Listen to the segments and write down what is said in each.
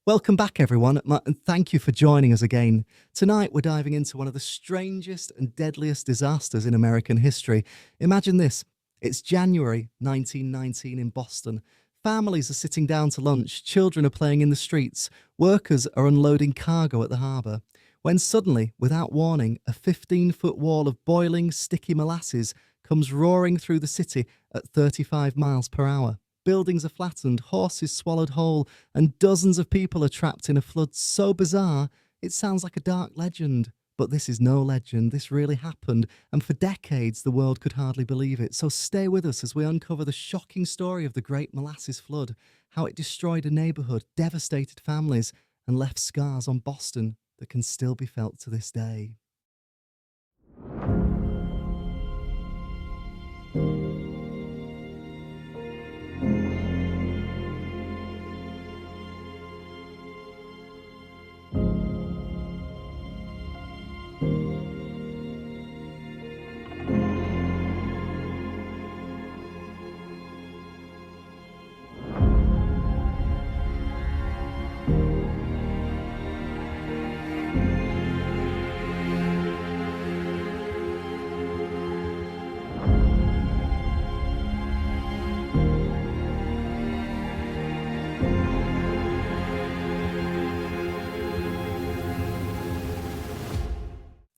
Welcome back, everyone, and thank you for joining us again. Tonight, we're diving into one of the strangest and deadliest disasters in American history. Imagine this. It's January 1919 in Boston. Families are sitting down to lunch, children are playing in the streets, workers are unloading cargo at the harbour. When suddenly, without warning, a 15-foot wall of boiling, sticky molasses comes roaring through the city at 35 miles per hour. Buildings are flattened, horses swallowed whole, and dozens of people are trapped in a flood so bizarre it sounds like a dark legend. But this is no legend, this really happened, and for decades the world could hardly believe it. So stay with us as we uncover the shocking story of the Great Molasses Flood, how it destroyed a neighbourhood, devastated families, and left scars on Boston that can still be felt to this day.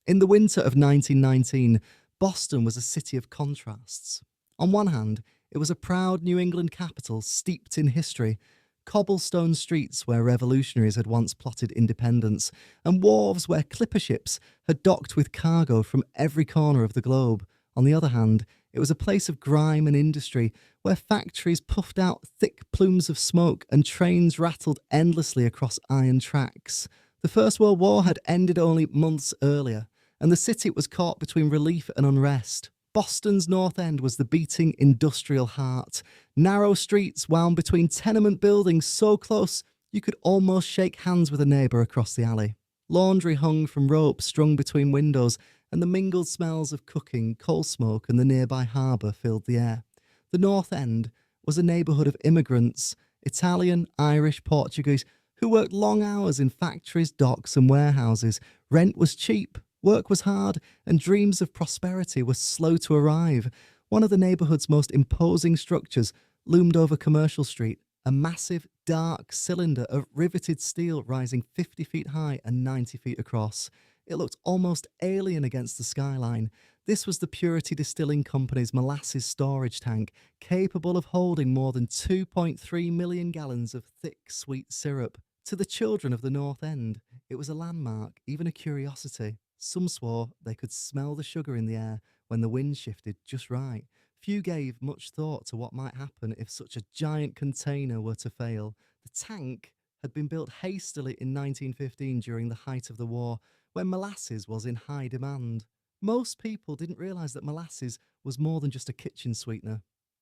In the winter of 1919, Boston was a city of contrasts. On one hand, it was a proud New England capital steeped in history, cobblestone streets where revolutionaries had once plotted independence, and wharves where clipper ships had docked with cargo from every corner of the globe. On the other hand, it was a place of grime and industry, where factories puffed out thick plumes of smoke and trains rattled endlessly across iron tracks. The First World War had ended only months earlier, and the city was caught between relief and unrest. Boston's North End was the beating industrial heart. Narrow streets wound between tenement buildings so close you could almost shake hands with a neighbour across the alley. Laundry hung from ropes strung between windows, and the mingled smells of cooking, coal smoke and the nearby harbour filled the air. The North End was a neighbourhood of immigrants, Italian, Irish, Portuguese, who worked long hours in factories, docks and warehouses. Rent was cheap, work was hard, and dreams of prosperity were slow to arrive. One of the neighbourhood's most imposing structures loomed over Commercial Street, a massive, dark cylinder of riveted steel rising 50 feet high and 90 feet across. It looked almost alien against the skyline. This was the Purity Distilling Company's molasses storage tank, capable of holding more than 2.3 million gallons of thick, sweet syrup. To the children of the North End, it was a landmark, even a curiosity. Some swore they could smell the sugar in the air when the wind shifted just right. Few gave much thought to what might happen if such a giant container were to fail. The tank had been built hastily in 1915 during the height of the war, when molasses was in high demand. Most people didn't realise that molasses was more than just a kitchen sweetener.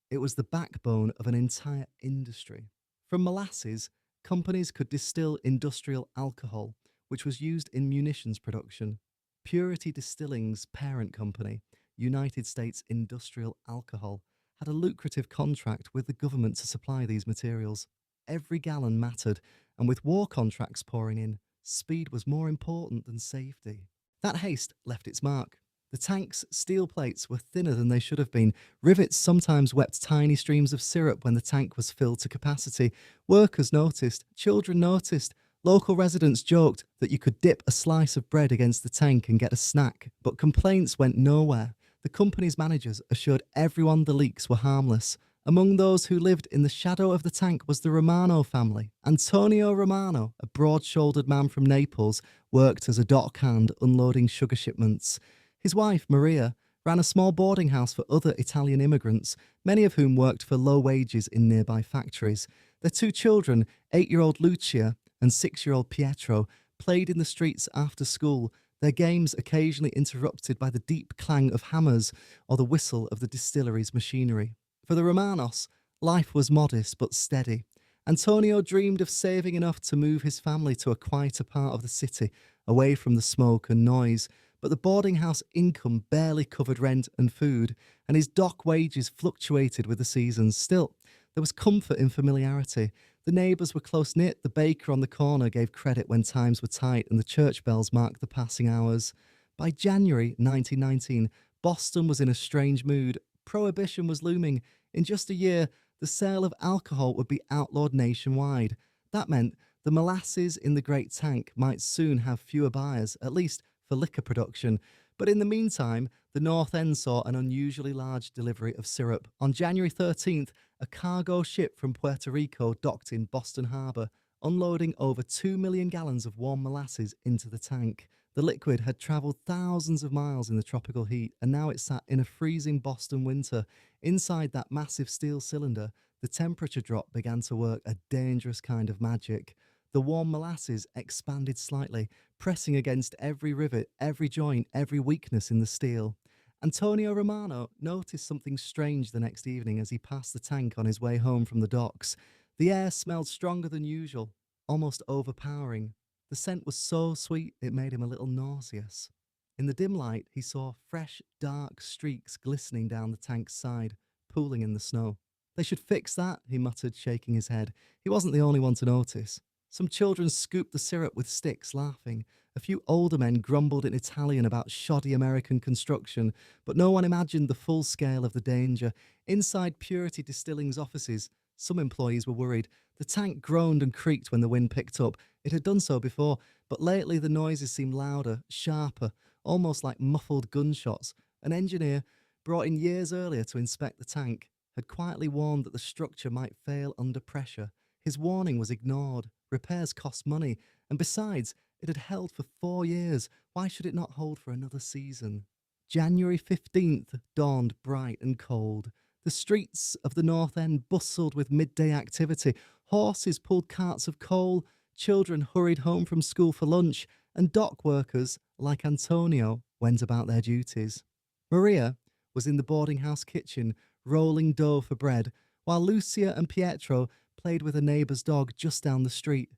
It was the backbone of an entire industry. From molasses, companies could distill industrial alcohol, which was used in munitions production. Purity Distilling's parent company, United States Industrial Alcohol, had a lucrative contract with the government to supply these materials. Every gallon mattered, and with war contracts pouring in, speed was more important than safety. That haste left its mark. The tank's steel plates were thinner than they should have been. Rivets sometimes wept tiny streams of syrup when the tank was filled to capacity. Workers noticed, children noticed. Local residents joked that you could dip a slice of bread against the tank and get a snack, but complaints went nowhere. The company's managers assured everyone the leaks were harmless. Among those who lived in the shadow of the tank was the Romano family. Antonio Romano, a broad-shouldered man from Naples, worked as a dockhand unloading sugar shipments. His wife, Maria, ran a small boarding house for other Italian immigrants, many of whom worked for low wages in nearby factories. Their two children, 8-year-old Lucia and 6-year-old Pietro, played in the streets after school, their games occasionally interrupted by the deep clang of hammers or the whistle of the distillery's machinery. For the Romanos, life was modest but steady. Antonio dreamed of saving enough to move his family to a quieter part of the city, away from the smoke and noise, but the boarding house income barely covered rent and food, and his dock wages fluctuated with the seasons. Still, there was comfort in familiarity. The neighbours were close-knit, the baker on the corner gave credit when times were tight, and the church bells marked the passing hours. By January 1919, Boston was in a strange mood. Prohibition was looming. In just a year, the sale of alcohol would be outlawed nationwide. That meant the molasses in the Great Tank might soon have fewer buyers, at least for liquor production. But in the meantime, the North End saw an unusually large delivery of syrup. On January 13th, a cargo ship from Puerto Rico docked in Boston Harbour, unloading over 2 million gallons of warm molasses into the tank. The liquid had travelled thousands of miles in the tropical heat, and now it sat in a freezing Boston winter. Inside that massive steel cylinder, the temperature drop began to work a dangerous kind of magic. The warm molasses expanded slightly, pressing against every rivet, every joint, every weakness in the steel. Antonio Romano noticed something strange the next evening as he passed the tank on his way home from the docks. The air smelled stronger than usual, almost overpowering. The scent was so sweet it made him a little nauseous. In the dim light, he saw fresh, dark streaks glistening down the tank's side, pooling in the snow. They should fix that, he muttered, shaking his head. He wasn't the only one to notice. Some children scooped the syrup with sticks, laughing. A few older men grumbled in Italian about shoddy American construction, but no one imagined the full scale of the danger. Inside Purity Distilling's offices, some employees were worried. The tank groaned and creaked when the wind picked up. It had done so before, but lately the noises seemed louder, sharper, almost like muffled gunshots. An engineer, brought in years earlier to inspect the tank, had quietly warned that the structure might fail under pressure. His warning was ignored. Repairs cost money, and besides, it had held for 4 years. Why should it not hold for another season? January 15th dawned bright and cold. The streets of the North End bustled with midday activity. Horses pulled carts of coal, children hurried home from school for lunch, and dock workers, like Antonio, went about their duties. Maria was in the boarding house kitchen, rolling dough for bread, while Lucia and Pietro played with a neighbour's dog just down the street.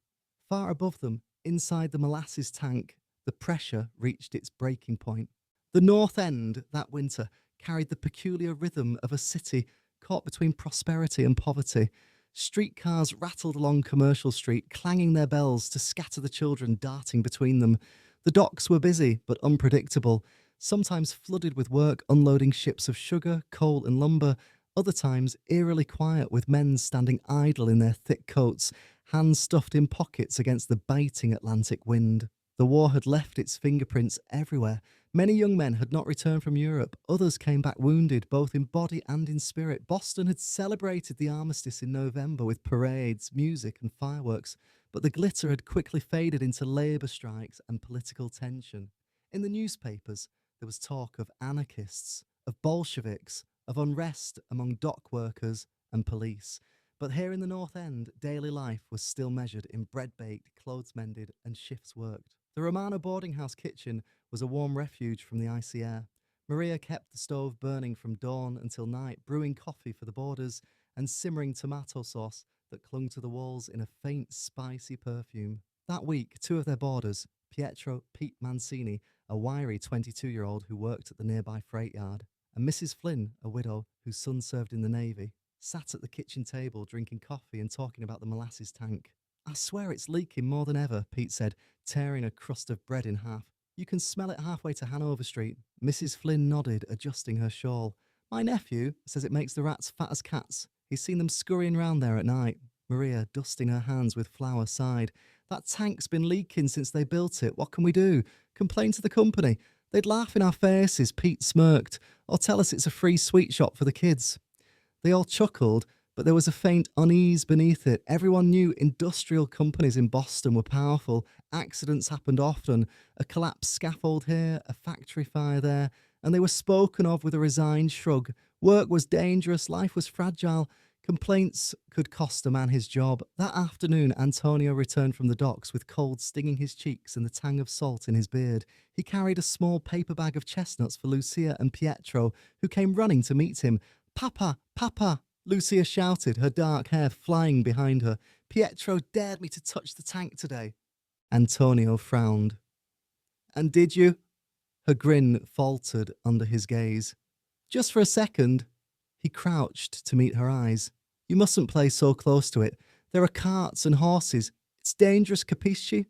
Far above them, inside the molasses tank, the pressure reached its breaking point. The North End, that winter, carried the peculiar rhythm of a city caught between prosperity and poverty. Streetcars rattled along Commercial Street, clanging their bells to scatter the children darting between them. The docks were busy, but unpredictable, sometimes flooded with work unloading ships of sugar, coal and lumber, other times eerily quiet with men standing idle in their thick coats, hands stuffed in pockets against the biting Atlantic wind. The war had left its fingerprints everywhere. Many young men had not returned from Europe. Others came back wounded, both in body and in spirit. Boston had celebrated the armistice in November with parades, music and fireworks, but the glitter had quickly faded into labour strikes and political tension. In the newspapers, there was talk of anarchists, of Bolsheviks, of unrest among dock workers and police. But here in the North End, daily life was still measured in bread baked, clothes mended, and shifts worked. The Romano boarding house kitchen was a warm refuge from the icy air. Maria kept the stove burning from dawn until night, brewing coffee for the boarders and simmering tomato sauce that clung to the walls in a faint, spicy perfume. That week, 2 of their boarders, Pietro Pete Mancini, a wiry 22-year-old who worked at the nearby freight yard, and Mrs. Flynn, a widow whose son served in the Navy, sat at the kitchen table drinking coffee and talking about the molasses tank. "I swear it's leaking more than ever," Pete said, tearing a crust of bread in half. "You can smell it halfway to Hanover Street." Mrs. Flynn nodded, adjusting her shawl. "My nephew says it makes the rats fat as cats. He's seen them scurrying round there at night." Maria, dusting her hands with flour, sighed. "That tank's been leaking since they built it. What can we do? Complain to the company? They'd laugh in our faces," Pete smirked, "or tell us it's a free sweet shop for the kids." They all chuckled, but there was a faint unease beneath it. Everyone knew industrial companies in Boston were powerful. Accidents happened often. A collapsed scaffold here, a factory fire there, and they were spoken of with a resigned shrug. Work was dangerous, life was fragile. Complaints could cost a man his job. That afternoon, Antonio returned from the docks with cold stinging his cheeks and the tang of salt in his beard. He carried a small paper bag of chestnuts for Lucia and Pietro, who came running to meet him. "Papa, Papa!" Lucia shouted, her dark hair flying behind her. "Pietro dared me to touch the tank today." Antonio frowned. "And did you?" Her grin faltered under his gaze. "Just for a second." He crouched to meet her eyes. "You mustn't play so close to it. There are carts and horses. It's dangerous, capisci?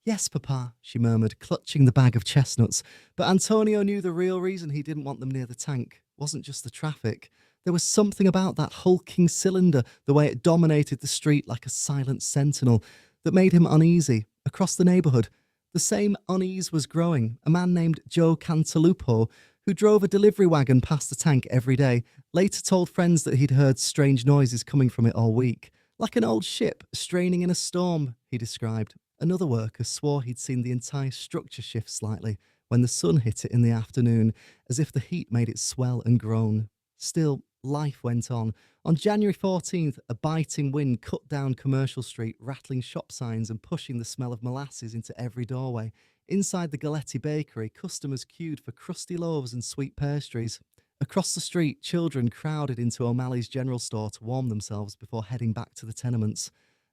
Yes, Papa, she murmured, clutching the bag of chestnuts. But Antonio knew the real reason he didn't want them near the tank wasn't just the traffic. There was something about that hulking cylinder, the way it dominated the street like a silent sentinel, that made him uneasy. Across the neighbourhood, the same unease was growing. A man named Joe Cantalupo, who drove a delivery wagon past the tank every day, later told friends that he'd heard strange noises coming from it all week. Like an old ship straining in a storm, he described. Another worker swore he'd seen the entire structure shift slightly when the sun hit it in the afternoon, as if the heat made it swell and groan. Still, life went on. On January 14th, a biting wind cut down Commercial Street, rattling shop signs and pushing the smell of molasses into every doorway. Inside the Galletti bakery, customers queued for crusty loaves and sweet pastries. Across the street, children crowded into O'Malley's general store to warm themselves before heading back to the tenements.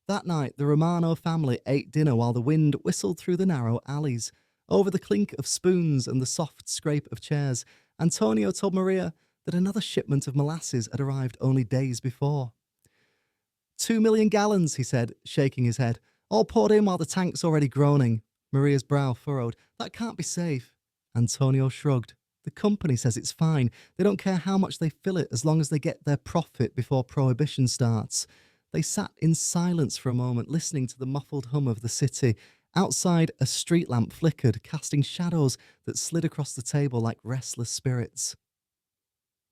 That night, the Romano family ate dinner while the wind whistled through the narrow alleys. Over the clink of spoons and the soft scrape of chairs, Antonio told Maria that another shipment of molasses had arrived only days before. 2 million gallons, he said, shaking his head, all poured in while the tank's already groaning. Maria's brow furrowed. That can't be safe. Antonio shrugged. The company says it's fine. They don't care how much they fill it as long as they get their profit before prohibition starts. They sat in silence for a moment, listening to the muffled hum of the city. Outside, a street lamp flickered, casting shadows that slid across the table like restless spirits.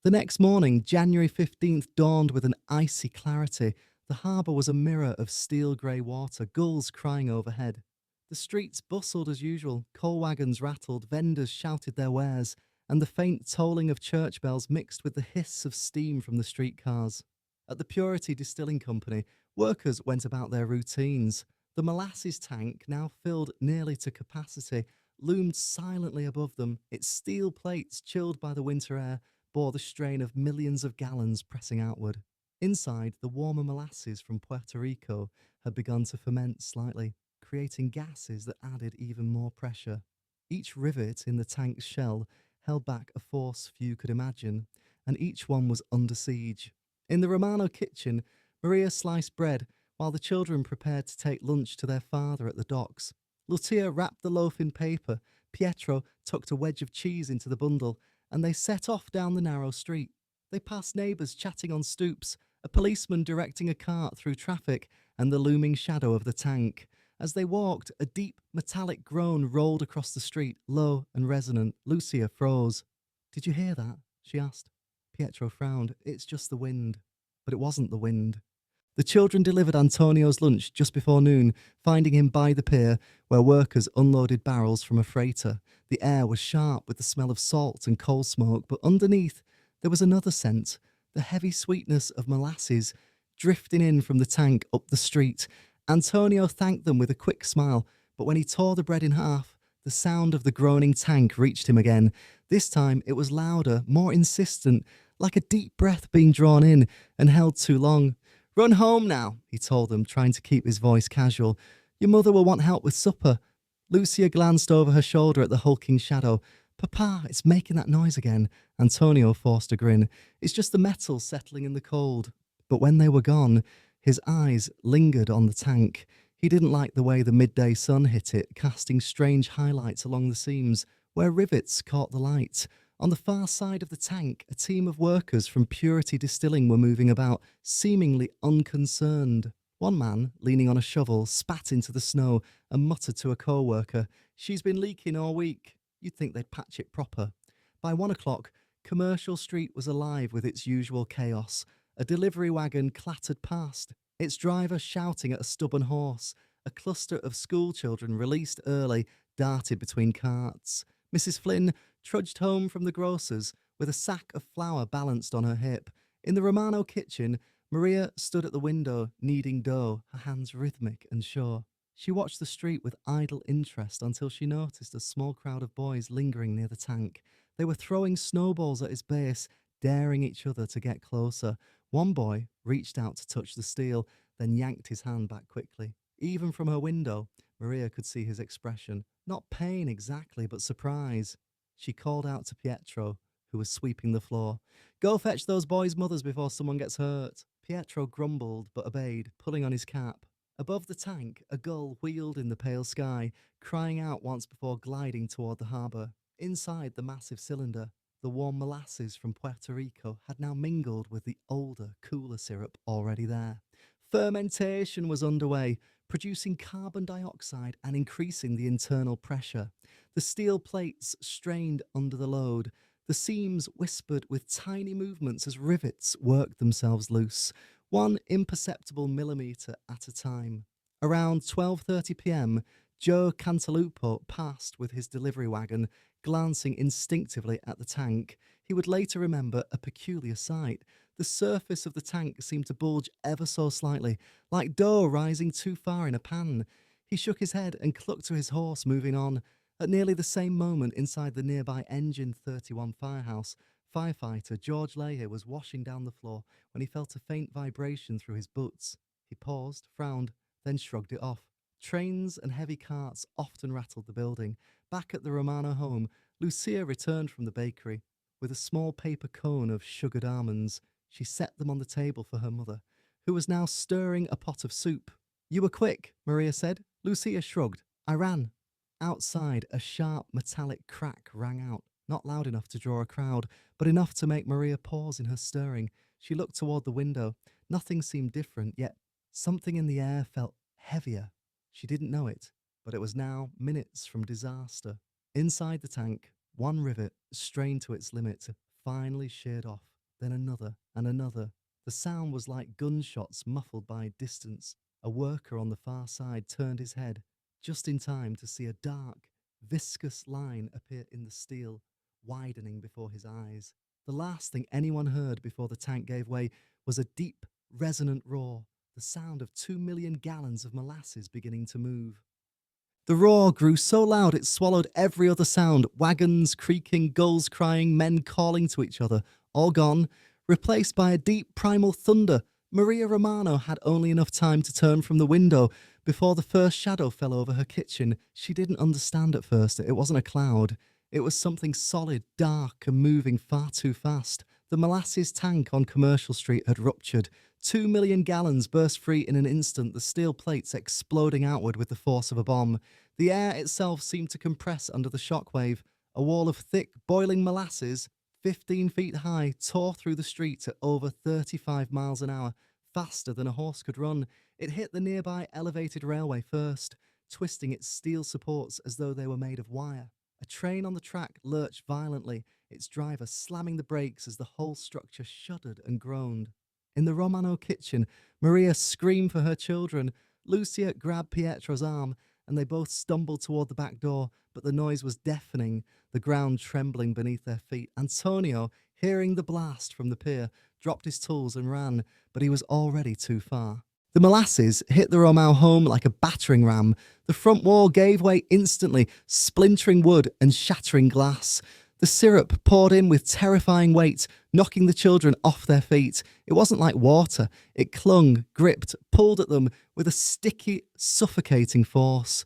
The next morning, January 15th, dawned with an icy clarity. The harbour was a mirror of steel-grey water, gulls crying overhead. The streets bustled as usual, coal wagons rattled, vendors shouted their wares, and the faint tolling of church bells mixed with the hiss of steam from the streetcars. At the Purity Distilling Company, workers went about their routines. The molasses tank, now filled nearly to capacity, loomed silently above them. Its steel plates, chilled by the winter air, bore the strain of millions of gallons pressing outward. Inside, the warmer molasses from Puerto Rico had begun to ferment slightly, creating gases that added even more pressure. Each rivet in the tank's shell held back a force few could imagine, and each one was under siege. In the Romano kitchen, Maria sliced bread while the children prepared to take lunch to their father at the docks. Lucia wrapped the loaf in paper, Pietro tucked a wedge of cheese into the bundle, and they set off down the narrow street. They passed neighbours chatting on stoops, a policeman directing a cart through traffic, and the looming shadow of the tank. As they walked, a deep, metallic groan rolled across the street, low and resonant. Lucia froze. "Did you hear that?" she asked. Pietro frowned. "It's just the wind." But it wasn't the wind. The children delivered Antonio's lunch just before noon, finding him by the pier, where workers unloaded barrels from a freighter. The air was sharp with the smell of salt and coal smoke, but underneath there was another scent, the heavy sweetness of molasses drifting in from the tank up the street. Antonio thanked them with a quick smile, but when he tore the bread in half, the sound of the groaning tank reached him again. This time it was louder, more insistent, like a deep breath being drawn in and held too long. "Run home now," he told them, trying to keep his voice casual. "Your mother will want help with supper." Lucia glanced over her shoulder at the hulking shadow. "Papa, it's making that noise again." Antonio forced a grin. "It's just the metal settling in the cold." But when they were gone, his eyes lingered on the tank. He didn't like the way the midday sun hit it, casting strange highlights along the seams, where rivets caught the light. On the far side of the tank, a team of workers from Purity Distilling were moving about, seemingly unconcerned. One man, leaning on a shovel, spat into the snow and muttered to a co-worker, "She's been leaking all week." You'd think they'd patch it proper. By 1 o'clock, Commercial Street was alive with its usual chaos. A delivery wagon clattered past, its driver shouting at a stubborn horse. A cluster of school children, released early, darted between carts. Mrs. Flynn trudged home from the grocer's with a sack of flour balanced on her hip. In the Romano kitchen, Maria stood at the window, kneading dough, her hands rhythmic and sure. She watched the street with idle interest until she noticed a small crowd of boys lingering near the tank. They were throwing snowballs at its base, daring each other to get closer. One boy reached out to touch the steel, then yanked his hand back quickly. Even from her window, Maria could see his expression. Not pain exactly, but surprise. She called out to Pietro, who was sweeping the floor. "Go fetch those boys' mothers before someone gets hurt." Pietro grumbled but obeyed, pulling on his cap. Above the tank, a gull wheeled in the pale sky, crying out once before gliding toward the harbour. Inside the massive cylinder, the warm molasses from Puerto Rico had now mingled with the older, cooler syrup already there. Fermentation was underway, producing carbon dioxide and increasing the internal pressure. The steel plates strained under the load. The seams whispered with tiny movements as rivets worked themselves loose, one imperceptible millimetre at a time. Around 12:30 p.m., Joe Cantalupo passed with his delivery wagon, glancing instinctively at the tank. He would later remember a peculiar sight. The surface of the tank seemed to bulge ever so slightly, like dough rising too far in a pan. He shook his head and clucked to his horse, moving on. At nearly the same moment, inside the nearby Engine 31 firehouse, firefighter George Leahy was washing down the floor when he felt a faint vibration through his boots. He paused, frowned, then shrugged it off. Trains and heavy carts often rattled the building. Back at the Romano home, Lucia returned from the bakery. With a small paper cone of sugared almonds, she set them on the table for her mother, who was now stirring a pot of soup. "You were quick," Maria said. Lucia shrugged. "I ran." Outside, a sharp metallic crack rang out, not loud enough to draw a crowd, but enough to make Maria pause in her stirring. She looked toward the window. Nothing seemed different, yet something in the air felt heavier. She didn't know it, but it was now minutes from disaster. Inside the tank, one rivet, strained to its limit, finally sheared off, then another and another. The sound was like gunshots muffled by distance. A worker on the far side turned his head, just in time to see a dark, viscous line appear in the steel, widening before his eyes. The last thing anyone heard before the tank gave way was a deep, resonant roar, the sound of 2 million gallons of molasses beginning to move. The roar grew so loud it swallowed every other sound, wagons creaking, gulls crying, men calling to each other, all gone, replaced by a deep primal thunder. Maria Romano had only enough time to turn from the window before the first shadow fell over her kitchen. She didn't understand at first. It wasn't a cloud. It was something solid, dark, and moving far too fast. The molasses tank on Commercial Street had ruptured. 2 million gallons burst free in an instant, the steel plates exploding outward with the force of a bomb. The air itself seemed to compress under the shockwave. A wall of thick, boiling molasses, 15 feet high, tore through the street at over 35 miles an hour, faster than a horse could run. It hit the nearby elevated railway first, twisting its steel supports as though they were made of wire. A train on the track lurched violently, its driver slamming the brakes as the whole structure shuddered and groaned. In the Romano kitchen, Maria screamed for her children. Lucia grabbed Pietro's arm, and they both stumbled toward the back door, but the noise was deafening, the ground trembling beneath their feet. Antonio, hearing the blast from the pier, dropped his tools and ran, but he was already too far. The molasses hit the Romano home like a battering ram. The front wall gave way instantly, splintering wood and shattering glass. The syrup poured in with terrifying weight, knocking the children off their feet. It wasn't like water. It clung, gripped, pulled at them with a sticky, suffocating force.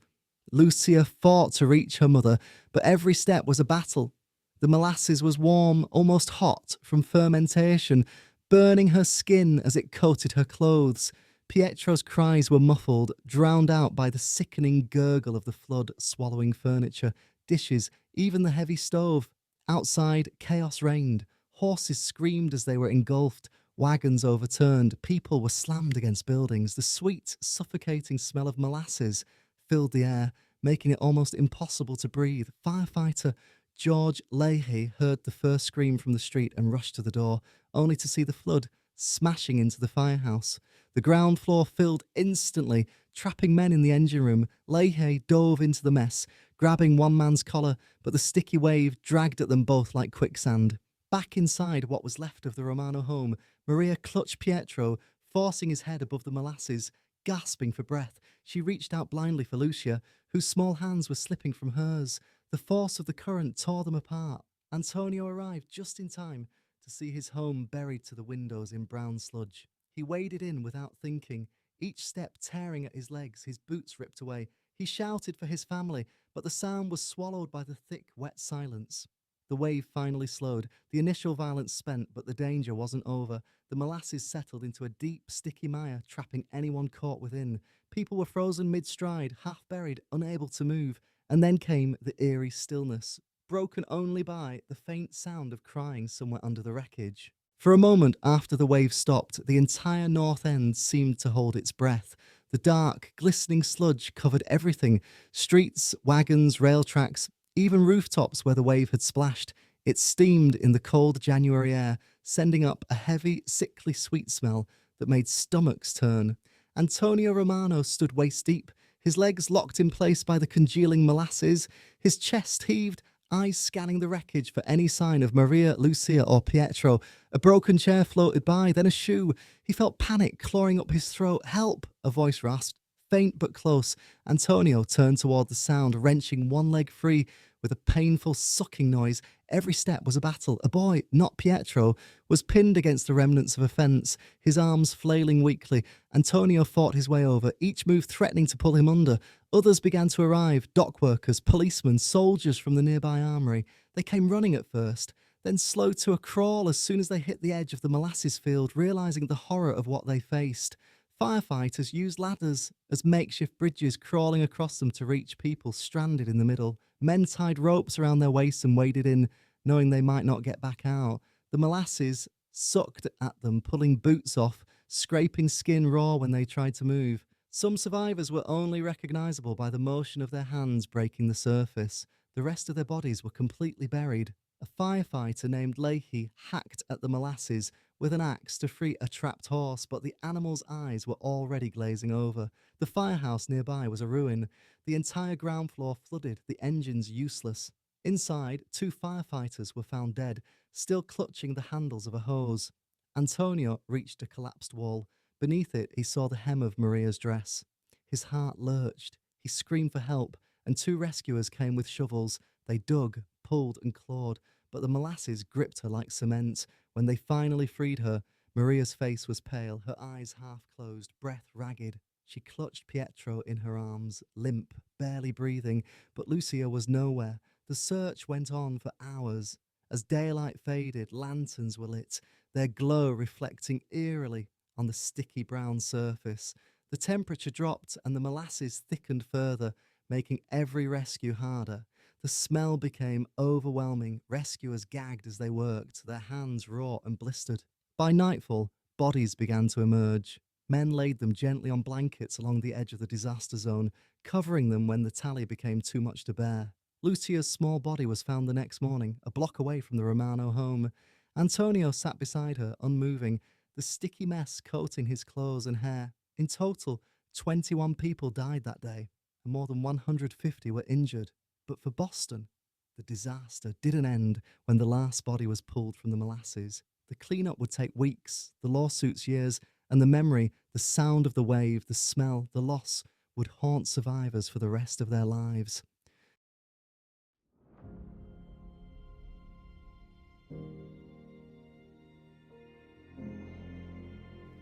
Lucia fought to reach her mother, but every step was a battle. The molasses was warm, almost hot, from fermentation, burning her skin as it coated her clothes. Pietro's cries were muffled, drowned out by the sickening gurgle of the flood swallowing furniture, dishes, even the heavy stove. Outside, chaos reigned. Horses screamed as they were engulfed, wagons overturned, people were slammed against buildings. The sweet, suffocating smell of molasses filled the air, making it almost impossible to breathe. Firefighter George Leahy heard the first scream from the street and rushed to the door, only to see the flood smashing into the firehouse. The ground floor filled instantly, trapping men in the engine room. Leahy dove into the mess, grabbing one man's collar, but the sticky wave dragged at them both like quicksand. Back inside what was left of the Romano home, Maria clutched Pietro, forcing his head above the molasses. Gasping for breath, she reached out blindly for Lucia, whose small hands were slipping from hers. The force of the current tore them apart. Antonio arrived just in time to see his home buried to the windows in brown sludge. He waded in without thinking, each step tearing at his legs, his boots ripped away. He shouted for his family, but the sound was swallowed by the thick, wet silence. The wave finally slowed. The initial violence spent, but the danger wasn't over. The molasses settled into a deep, sticky mire, trapping anyone caught within. People were frozen mid-stride, half-buried, unable to move. And then came the eerie stillness, broken only by the faint sound of crying somewhere under the wreckage. For a moment after the wave stopped, the entire north end seemed to hold its breath. The dark, glistening sludge covered everything: streets, wagons, rail tracks, even rooftops where the wave had splashed. It steamed in the cold January air, sending up a heavy, sickly sweet smell that made stomachs turn. Antonio Romano stood waist deep, his legs locked in place by the congealing molasses, his chest heaved, eyes scanning the wreckage for any sign of Maria, Lucia, or Pietro. A broken chair floated by, then a shoe. He felt panic clawing up his throat. "Help!" a voice rasped, faint but close. Antonio turned toward the sound, wrenching one leg free with a painful sucking noise. Every step was a battle. A boy, not Pietro, was pinned against the remnants of a fence, his arms flailing weakly. Antonio fought his way over, each move threatening to pull him under. Others began to arrive: dock workers, policemen, soldiers from the nearby armory. They came running at first, then slowed to a crawl as soon as they hit the edge of the molasses field, realizing the horror of what they faced. Firefighters used ladders as makeshift bridges, crawling across them to reach people stranded in the middle. Men tied ropes around their waists and waded in, knowing they might not get back out. The molasses sucked at them, pulling boots off, scraping skin raw when they tried to move. Some survivors were only recognizable by the motion of their hands breaking the surface. The rest of their bodies were completely buried. A firefighter named Leahy hacked at the molasses with an axe to free a trapped horse, but the animal's eyes were already glazing over. The firehouse nearby was a ruin. The entire ground floor flooded, the engines useless. Inside, 2 firefighters were found dead, still clutching the handles of a hose. Antonio reached a collapsed wall. Beneath it, he saw the hem of Maria's dress. His heart lurched. He screamed for help, and 2 rescuers came with shovels. They dug, pulled, and clawed, but the molasses gripped her like cement. When they finally freed her, Maria's face was pale, her eyes half closed, breath ragged. She clutched Pietro in her arms, limp, barely breathing, but Lucia was nowhere. The search went on for hours. As daylight faded, lanterns were lit, their glow reflecting eerily on the sticky brown surface. The temperature dropped and the molasses thickened further, making every rescue harder. The smell became overwhelming. Rescuers gagged as they worked, their hands raw and blistered. By nightfall, bodies began to emerge. Men laid them gently on blankets along the edge of the disaster zone, covering them when the tally became too much to bear. Lucia's small body was found the next morning, a block away from the Romano home. Antonio sat beside her, unmoving, the sticky mess coating his clothes and hair. In total, 21 people died that day, and more than 150 were injured. But for Boston, the disaster didn't end when the last body was pulled from the molasses. The cleanup would take weeks, the lawsuits years, and the memory, the sound of the wave, the smell, the loss would haunt survivors for the rest of their lives.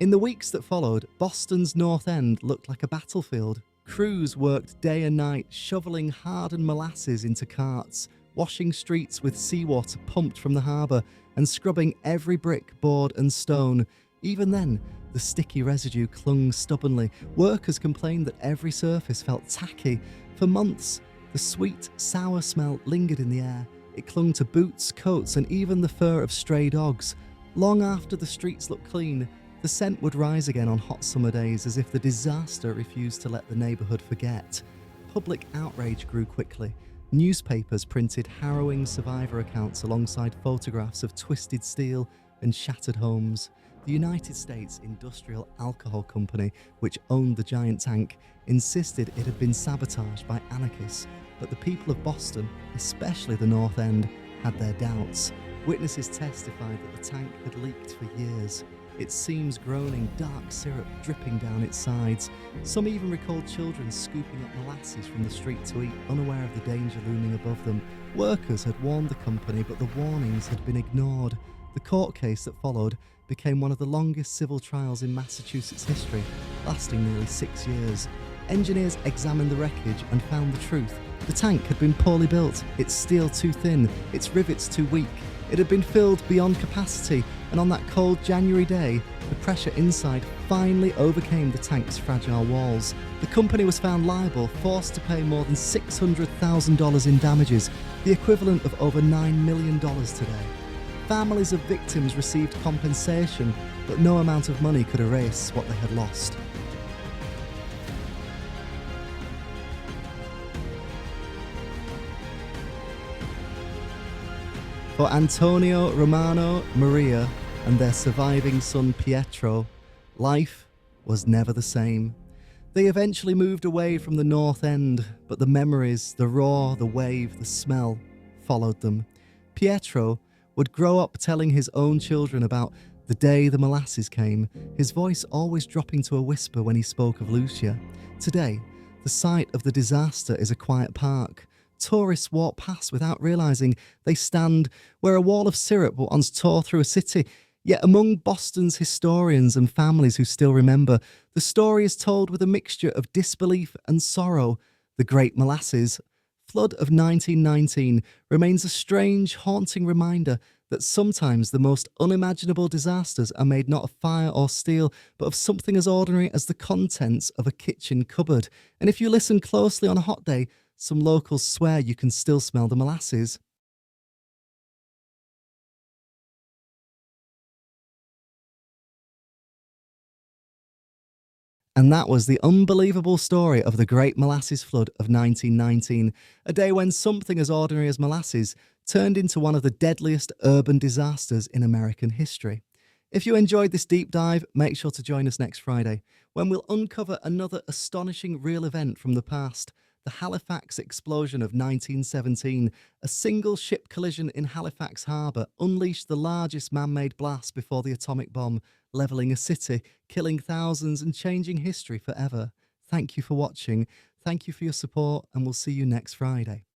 In the weeks that followed, Boston's North End looked like a battlefield. Crews worked day and night, shoveling hardened molasses into carts, washing streets with seawater pumped from the harbour, and scrubbing every brick, board and stone. Even then, the sticky residue clung stubbornly. Workers complained that every surface felt tacky. For months, the sweet, sour smell lingered in the air. It clung to boots, coats, and even the fur of stray dogs. Long after the streets looked clean, the scent would rise again on hot summer days, as if the disaster refused to let the neighbourhood forget. Public outrage grew quickly. Newspapers printed harrowing survivor accounts alongside photographs of twisted steel and shattered homes. The United States Industrial Alcohol Company, which owned the giant tank, insisted it had been sabotaged by anarchists, but the people of Boston, especially the North End, had their doubts. Witnesses testified that the tank had leaked for years, its seams groaning, dark syrup dripping down its sides. Some even recalled children scooping up molasses from the street to eat, unaware of the danger looming above them. Workers had warned the company, but the warnings had been ignored. The court case that followed became one of the longest civil trials in Massachusetts history, lasting nearly 6 years. Engineers examined the wreckage and found the truth. The tank had been poorly built, its steel too thin, its rivets too weak. It had been filled beyond capacity, and on that cold January day, the pressure inside finally overcame the tank's fragile walls. The company was found liable, forced to pay more than $600,000 in damages, the equivalent of over $9 million today. Families of victims received compensation, but no amount of money could erase what they had lost. For Antonio, Romano, Maria, and their surviving son Pietro, life was never the same. They eventually moved away from the North End, but the memories, the roar, the wave, the smell followed them. Pietro would grow up telling his own children about the day the molasses came, his voice always dropping to a whisper when he spoke of Lucia. Today, the site of the disaster is a quiet park. Tourists walk past without realising they stand where a wall of syrup once tore through a city. Yet among Boston's historians and families who still remember, the story is told with a mixture of disbelief and sorrow. The Great Molasses Flood of 1919 remains a strange, haunting reminder that sometimes the most unimaginable disasters are made not of fire or steel, but of something as ordinary as the contents of a kitchen cupboard. And if you listen closely on a hot day, some locals swear you can still smell the molasses. And that was the unbelievable story of the Great Molasses Flood of 1919, a day when something as ordinary as molasses turned into one of the deadliest urban disasters in American history. If you enjoyed this deep dive, make sure to join us next Friday, when we'll uncover another astonishing real event from the past. The Halifax explosion of 1917, a single ship collision in Halifax Harbour, unleashed the largest man-made blast before the atomic bomb, levelling a city, killing thousands and changing history forever. Thank you for watching, thank you for your support, and we'll see you next Friday.